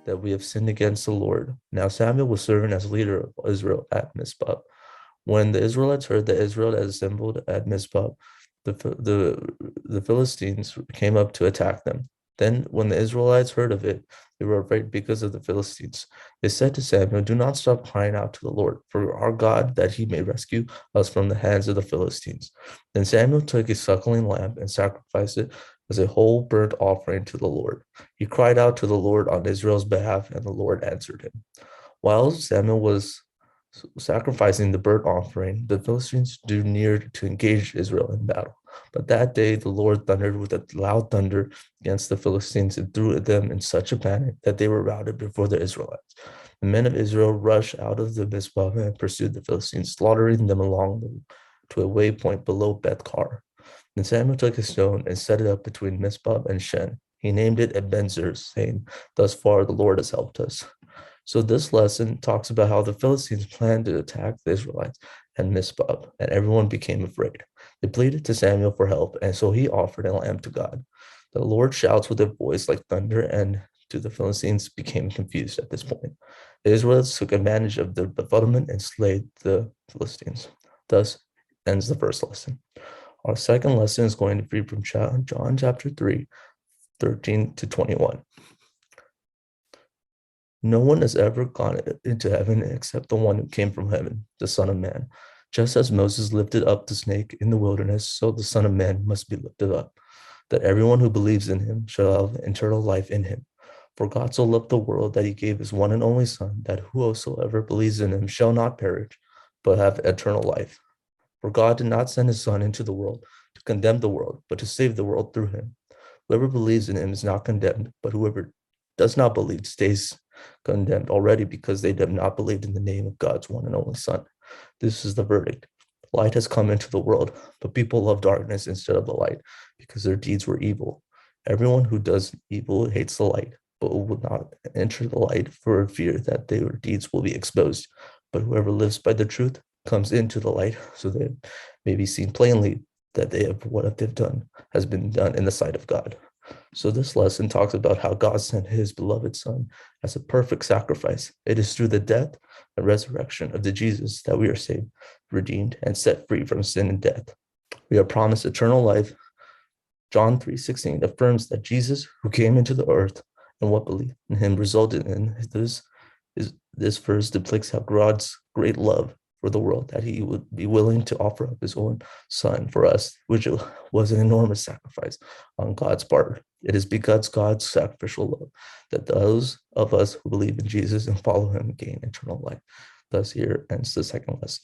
that we have sinned against the Lord. Now Samuel was serving as leader of Israel at Mizpah. When the Israelites heard that Israel had assembled at Mizpah, the Philistines came up to attack them. Then, when the Israelites heard of it, they were afraid because of the Philistines. They said to Samuel, "Do not stop crying out to the Lord for our God, that he may rescue us from the hands of the Philistines." Then Samuel took a suckling lamb and sacrificed it as a whole burnt offering to the Lord. He cried out to the Lord on Israel's behalf, and the Lord answered him. While Samuel was sacrificing the burnt offering, the Philistines drew near to engage Israel in battle. But that day the Lord thundered with a loud thunder against the Philistines and threw them in such a panic that they were routed before the Israelites. The men of Israel rushed out of the Mizpah and pursued the Philistines, slaughtering them to a waypoint below Beth-kar. Then Samuel took a stone and set it up between Mizpah and Shen. He named it Ebenezer, saying, "Thus far the Lord has helped us." So this lesson talks about how the Philistines planned to attack the Israelites and Mizpah, and everyone became afraid. They pleaded to Samuel for help, and so he offered a lamb to God. The Lord shouts with a voice like thunder, and to the Philistines became confused at this point. The Israelites took advantage of their befuddlement and slayed the Philistines. Thus ends the first lesson. Our second lesson is going to be from John chapter 3, 13 to 21. No one has ever gone into heaven except the one who came from heaven, the Son of Man. Just as Moses lifted up the snake in the wilderness, so the Son of Man must be lifted up, that everyone who believes in him shall have eternal life in him. For God so loved the world that he gave his one and only Son, that whosoever believes in him shall not perish, but have eternal life. For God did not send his Son into the world to condemn the world, but to save the world through him. Whoever believes in him is not condemned, but whoever does not believe stays condemned already because they have not believed in the name of God's one and only Son. This is the verdict. Light has come into the world, but people love darkness instead of the light because their deeds were evil. Everyone who does evil hates the light, but will not enter the light for fear that their deeds will be exposed. But whoever lives by the truth comes into the light so that it may be seen plainly that what they've done has been done in the sight of God. So this lesson talks about how God sent his beloved Son as a perfect sacrifice. It is through the death and resurrection of the Jesus that we are saved, redeemed, and set free from sin and death. We are promised eternal life. John 3:16 affirms that Jesus, who came into the earth and what belief in him resulted in this verse depicts how God's great love for the world, that he would be willing to offer up his own Son for us, which was an enormous sacrifice on God's part. It is because God's sacrificial love that those of us who believe in Jesus and follow him gain eternal life. Thus, here ends the second lesson.